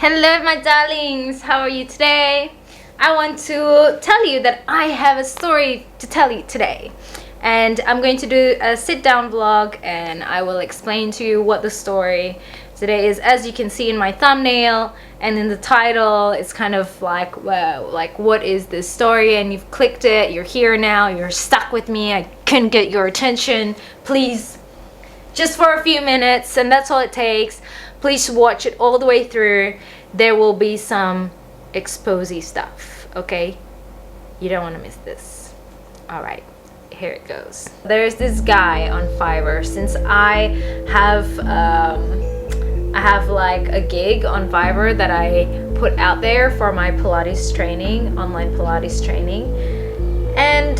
Hello, my darlings. How are you today? I want to tell you that I have a story to tell you today. And I'm going to do a sit down vlog and I will explain to you what the story today is. As you can see in my thumbnail and in the title, it's kind of like, well, like what is this story? And you've clicked it, you're here now, you're stuck with me, I couldn't get your attention. Please, just for a few minutes, and that's all it takes. Please watch it all the way through. There will be some exposy stuff, okay? You don't want to miss this. All right, here it goes. There's this guy on Fiverr. Since I have like a gig on Fiverr that I put out there for my Pilates training, online Pilates training, and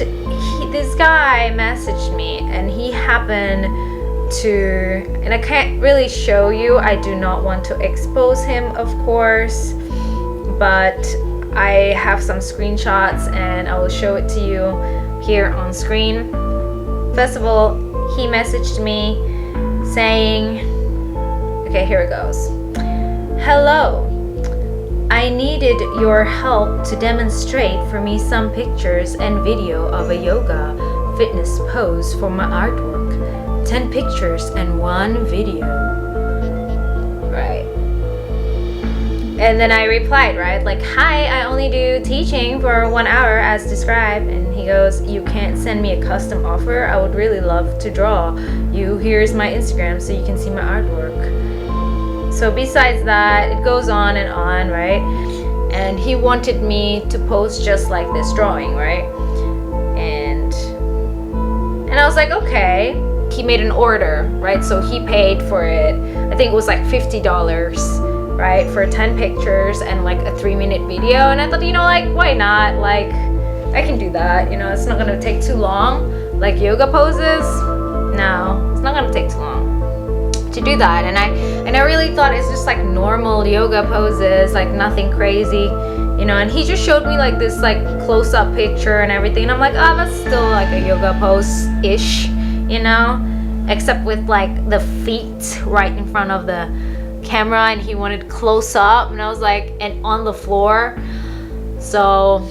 this guy messaged me, and he happened to, and I can't really show you, I do not want to expose him, of course, but I have some screenshots and I will show it to you here on screen. First of all, he messaged me saying, okay, here it goes. Hello, I needed your help to demonstrate for me some pictures and video of a yoga fitness pose for my artwork. 10 pictures and 1 video. Right. And then I replied, right? Like, hi, I only do teaching for 1 hour as described. And he goes, you can't send me a custom offer? I would really love to draw you. Here's my Instagram so you can see my artwork. So besides that, it goes on, right? And he wanted me to post just like this drawing, right? And I was like, okay. He made an order, right? So he paid for it. I think it was like $50, right? For 10 pictures and like a 3-minute video. And I thought, you know, like, why not? Like, I can do that. You know, it's not gonna take too long. Like yoga poses, no, it's not gonna take too long to do that. And I really thought it's just like normal yoga poses, like nothing crazy, you know. And he just showed me like this like close-up picture and everything. And I'm like, oh, that's still like a yoga pose-ish, you know, except with like the feet right in front of the camera, and he wanted close up, and I was like, and on the floor. So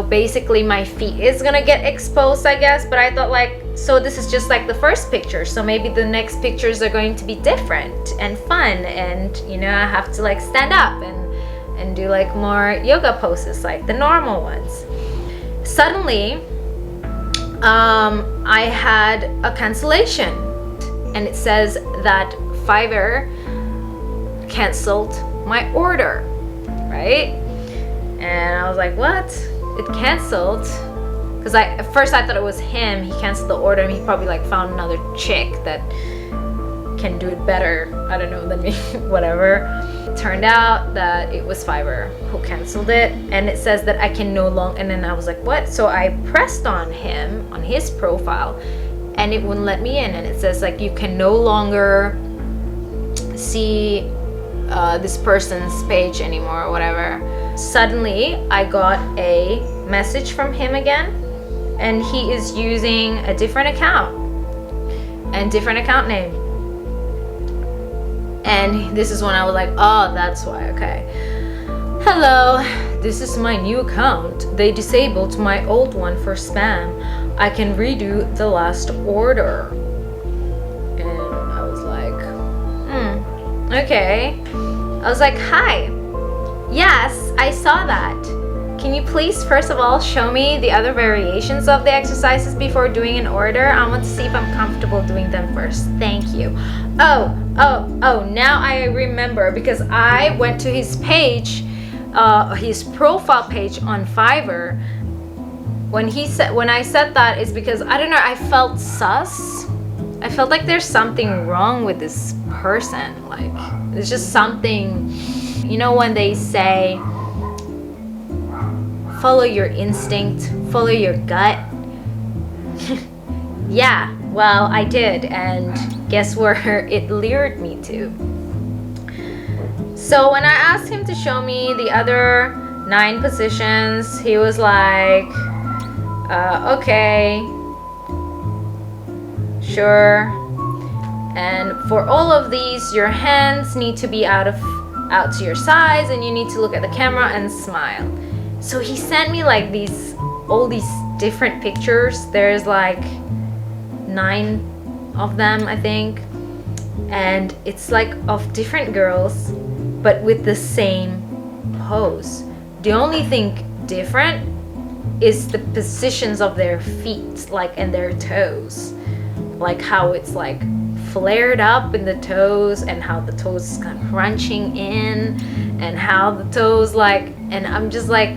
basically my feet is gonna get exposed, I guess. But I thought like, so this is just like the first picture, so maybe the next pictures are going to be different and fun, and you know, I have to like stand up and do like more yoga poses like the normal ones. Suddenly I had a cancellation, and it says that Fiverr canceled my order, right? And I was like, what? It canceled? Because at first I thought it was him. He canceled the order, and he probably like found another chick that can do it better, I don't know, than me. Whatever. It turned out that it was Fiverr who canceled it, and it says that I can no longer, and then I was like, what? So I pressed on him, on his profile, and it wouldn't let me in, and it says like, you can no longer see this person's page anymore or whatever. Suddenly I got a message from him again, and he is using a different account and different account name. And this is when I was like, oh, that's why, okay. Hello, this is my new account. They disabled my old one for spam. I can redo the last order. And I was like, okay. I was like, hi. Yes, I saw that. Can you please, first of all, show me the other variations of the exercises before doing an order? I want to see if I'm comfortable doing them first. Thank you. Oh, now I remember, because I went to his page, his profile page on Fiverr. When I said that, is because, I don't know, I felt sus. I felt like there's something wrong with this person. Like, there's just something, you know, when they say, follow your instinct, follow your gut. Yeah, well, I did, and guess where it lured me to? So when I asked him to show me the other 9 positions, he was like, okay, sure. And for all of these, your hands need to be out of out to your sides, and you need to look at the camera and smile. So he sent me like all these different pictures. There's like 9 of them, I think, and it's like of different girls but with the same pose. The only thing different is the positions of their feet, like, and their toes, like how it's like flared up in the toes, and how the toes is kind of crunching in, and how the toes like, and I'm just like,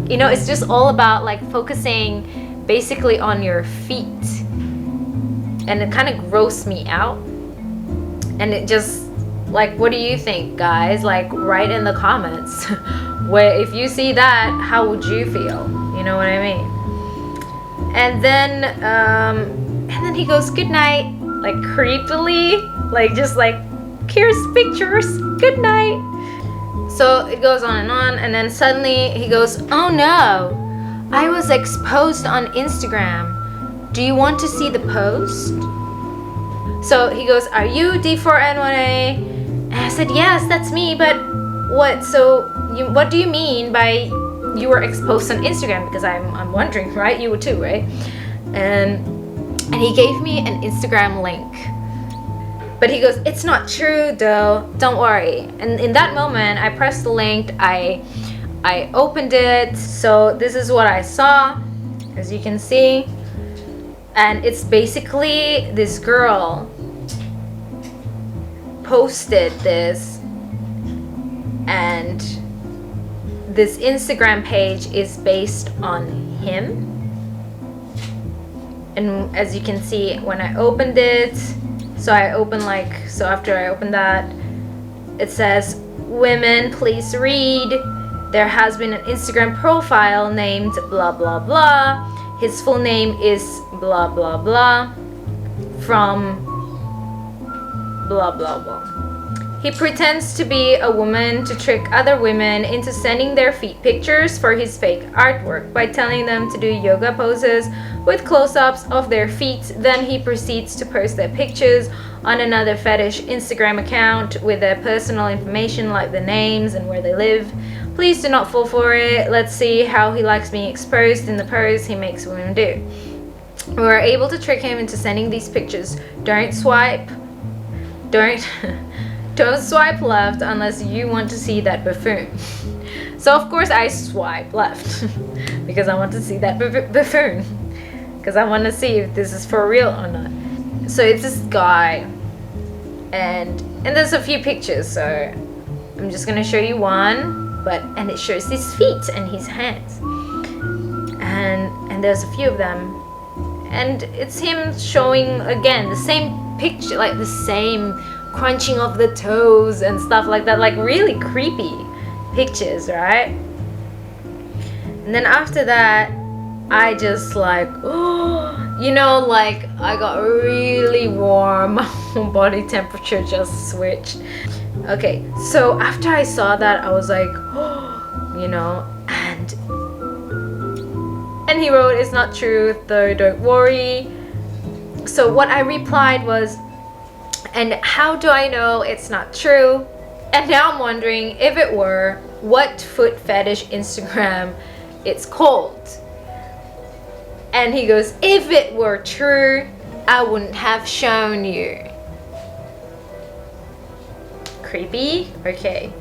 you know, it's just all about like focusing basically on your feet, and it kind of grossed me out. And it just like, what do you think, guys? Like, write in the comments where if you see that, how would you feel? You know what I mean? And then he goes, good night, like creepily, like just like, here's pictures, good night. So it goes on, and then suddenly he goes, oh no, I was exposed on Instagram. Do you want to see the post? So he goes, are you D4N1A? And I said, yes, that's me, but what? So what do you mean by you were exposed on Instagram? Because I'm wondering, right? You would too, right? And he gave me an Instagram link. But he goes, it's not true though, don't worry. And in that moment, I pressed the link, I opened it. So this is what I saw, as you can see. And it's basically this girl posted this, and this Instagram page is based on him. And as you can see, when I opened it, so after I opened that, it says, women, please read. There has been an Instagram profile named blah blah blah. His full name is blah blah blah from blah blah blah. He pretends to be a woman to trick other women into sending their feet pictures for his fake artwork by telling them to do yoga poses with close-ups of their feet. Then he proceeds to post their pictures on another fetish Instagram account with their personal information like the names and where they live. Please do not fall for it. Let's see how he likes being exposed in the pose he makes women do. We were able to trick him into sending these pictures. Don't swipe left unless you want to see that buffoon. So of course I swipe left because I want to see that buffoon, because I want to see if this is for real or not. So it's this guy, and there's a few pictures, so I'm just gonna show you one, and it shows his feet and his hands, and there's a few of them, and it's him showing again the same picture, like the same crunching of the toes and stuff like that, like really creepy pictures, right? And then after that, I just like, oh, you know, like I got really warm. My body temperature just switched. Okay, so after I saw that, I was like, oh, you know, and he wrote, it's not true though, don't worry. So what I replied was, and how do I know it's not true? And now I'm wondering, if it were, what foot fetish Instagram it's called? And he goes, if it were true, I wouldn't have shown you. Creepy? Okay.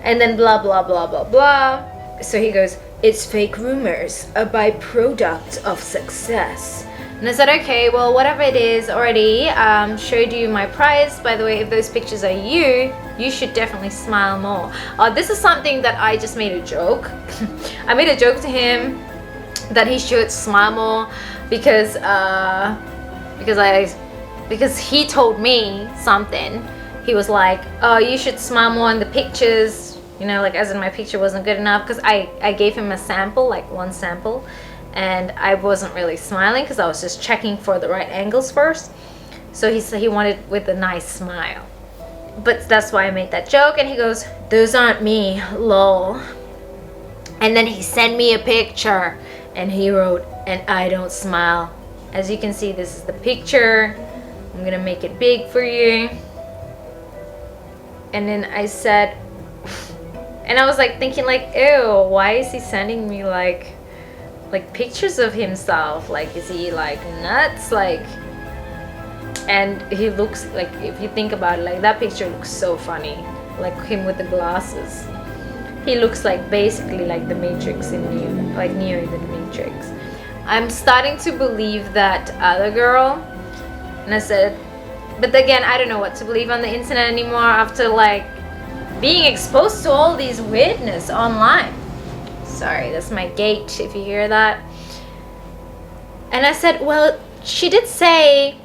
And then blah blah blah blah blah. So he goes, it's fake rumors, a byproduct of success. And I said, okay, well, whatever it is, already showed you my prize. By the way, if those pictures are you should definitely smile more. This is something that I just made a joke. I made a joke to him that he should smile more because he told me something. He was like, oh, you should smile more in the pictures, you know, like as in my picture wasn't good enough, because I gave him a sample, like one sample, and I wasn't really smiling because I was just checking for the right angles first. So he said he wanted with a nice smile, but that's why I made that joke. And he goes, those aren't me, lol. And then he sent me a picture and he wrote, and I don't smile. As you can see, this is the picture. I'm gonna make it big for you. And then I said, and I was like thinking like, ew, why is he sending me like pictures of himself? Like, is he like nuts? Like, and he looks like, if you think about it, like that picture looks so funny, like him with the glasses. He looks like basically like the Matrix in Neo, like Neo in the Matrix. I'm starting to believe that other girl, and I said, but again, I don't know what to believe on the internet anymore after like being exposed to all these weirdness online. Sorry, that's my gate if you hear that. And I said, well, she did say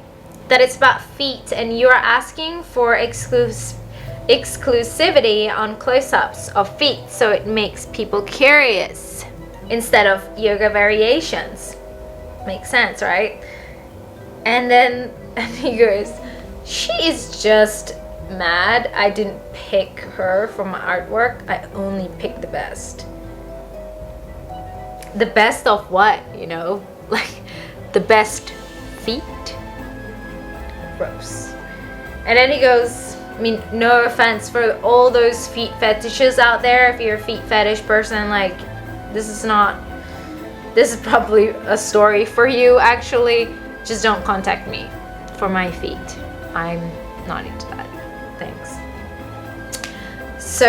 that it's about feet and you're asking for exclusivity on close-ups of feet, so it makes people curious instead of yoga variations. Makes sense, right? And then he goes, she is just mad I didn't pick her for my artwork. I only picked the best. The best of what, you know? Like the best feet? Gross. And then he goes, I mean, no offense for all those feet fetishes out there. If you're a feet fetish person, like, this is probably a story for you, actually. Just don't contact me for my feet. I'm not into that. Thanks. So,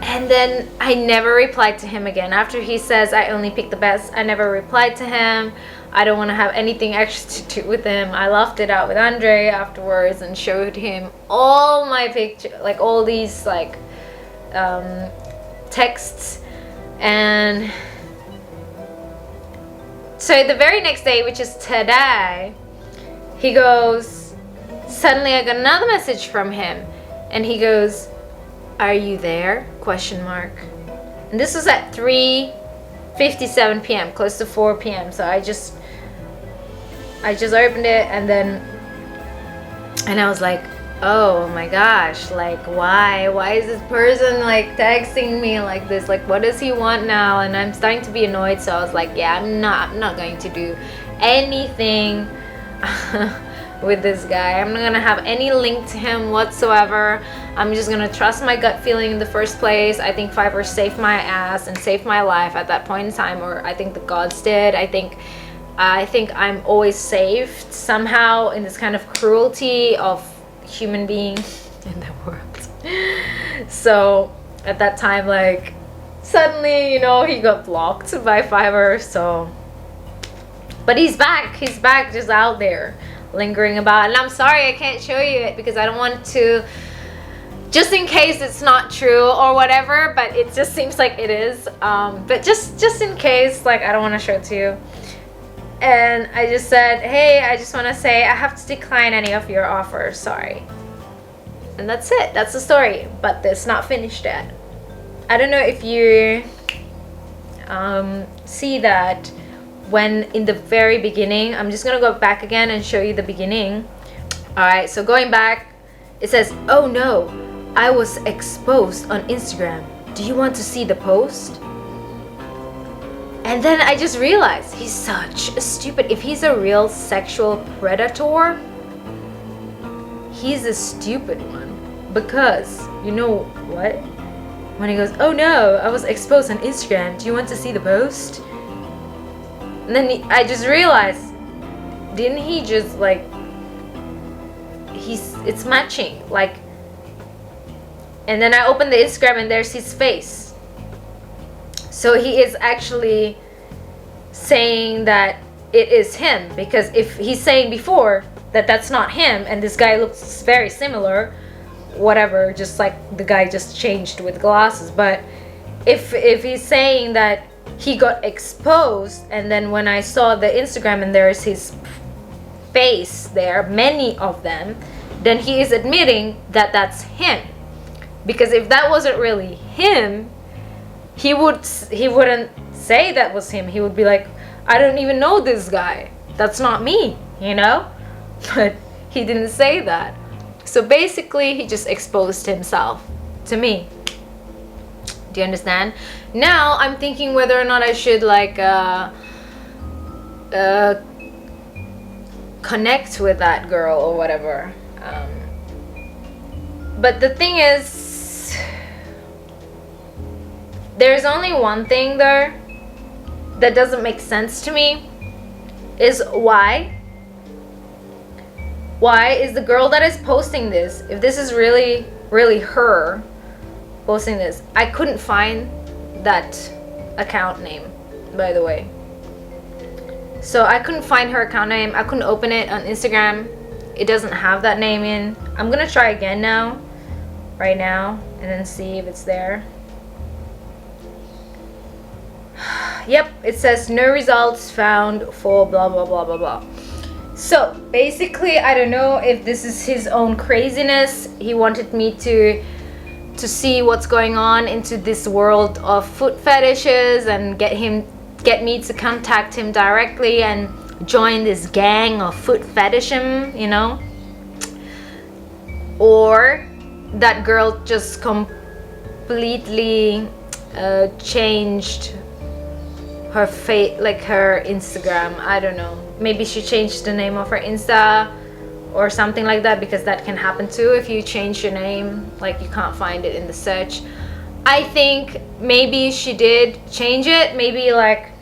and then I never replied to him again. After he says I only pick the best, I never replied to him. I don't want to have anything extra to do with him. I laughed it out with Andre afterwards and showed him all my pictures, like all these like texts. And so the very next day, which is today, he goes, suddenly I got another message from him, and he goes, are you there? Question mark. And this was at 3:57 p.m., close to 4 p.m. So I just opened it, and I was like, oh my gosh, like why is this person like texting me like this? Like, what does he want now? And I'm starting to be annoyed, so I was like, yeah, I'm not going to do anything with this guy. I'm not gonna have any link to him whatsoever. I'm just gonna trust my gut feeling in the first place. I think Fiverr saved my ass and saved my life at that point in time, or I think the gods did. I think I'm always saved somehow in this kind of cruelty of human being in the world. So at that time, like, suddenly, you know, he got blocked by Fiverr. So, but he's back just out there lingering about, and I'm sorry I can't show you it because I don't want to, just in case it's not true or whatever, but it just seems like it is, but just in case, like, I don't want to show it to you. And I just said, hey, I just want to say I have to decline any of your offers, sorry. And that's it, that's the story, but it's not finished yet. I don't know if you see that when in the very beginning, I'm just gonna go back again and show you the beginning. All right, so going back, it says, oh no, I was exposed on Instagram. Do you want to see the post? And then I just realized he's such a stupid, if he's a real sexual predator, he's a stupid one. Because, you know what? When he goes, oh no, I was exposed on Instagram. Do you want to see the post? And then I just realized, didn't he just like, it's matching, like, and then I opened the Instagram and there's his face. So he is actually saying that it is him, because if he's saying before that that's not him and this guy looks very similar, whatever, just like the guy just changed with glasses. But if he's saying that he got exposed, and then when I saw the Instagram and there's his face there, many of them, then he is admitting that that's him. Because if that wasn't really him, he wouldn't say that was him. He would be like, I don't even know this guy, that's not me, you know. But he didn't say that. So basically he just exposed himself to me. Do you understand? Now I'm thinking whether or not I should like connect with that girl or whatever. But the thing is, there's only one thing though that doesn't make sense to me, is why is the girl that is posting this, if this is really her posting this, I couldn't find that account name, by the way. So I couldn't find her account name. I couldn't open it on Instagram. It doesn't have that name in. I'm gonna try again now, right now, and then see if it's there. Yep, it says no results found for blah blah blah blah blah. So basically, I don't know if this is his own craziness. He wanted me to see what's going on into this world of foot fetishes and get me to contact him directly and join this gang of foot fetishism, you know. Or that girl just completely changed her like her Instagram. I don't know, maybe she changed the name of her Insta or something like that, because that can happen too if you change your name, like you can't find it in the search. I think maybe she did change it, maybe like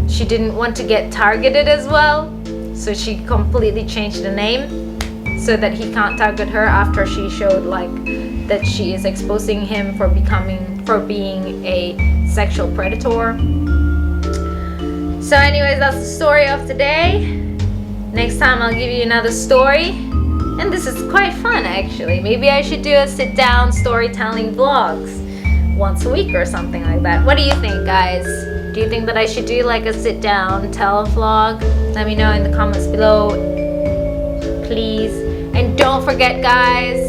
she didn't want to get targeted as well, so she completely changed the name so that he can't target her after she showed like that she is exposing him for being a sexual predator. So anyways, that's the story of today. Next time I'll give you another story, and this is quite fun actually. Maybe I should do a sit down storytelling vlogs once a week or something like that. What do you think, guys? Do you think that I should do like a sit down tell vlog? Let me know in the comments below, please. And don't forget, guys,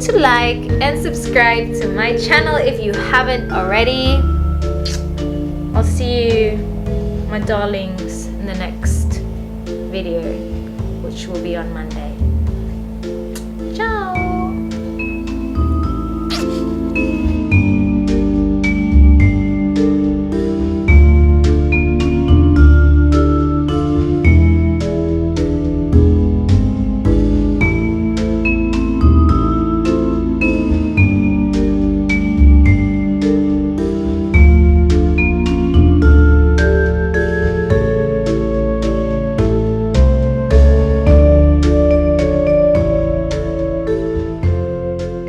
to like and subscribe to my channel if you haven't already. I'll see you, my darlings, in the next video, which will be on Monday.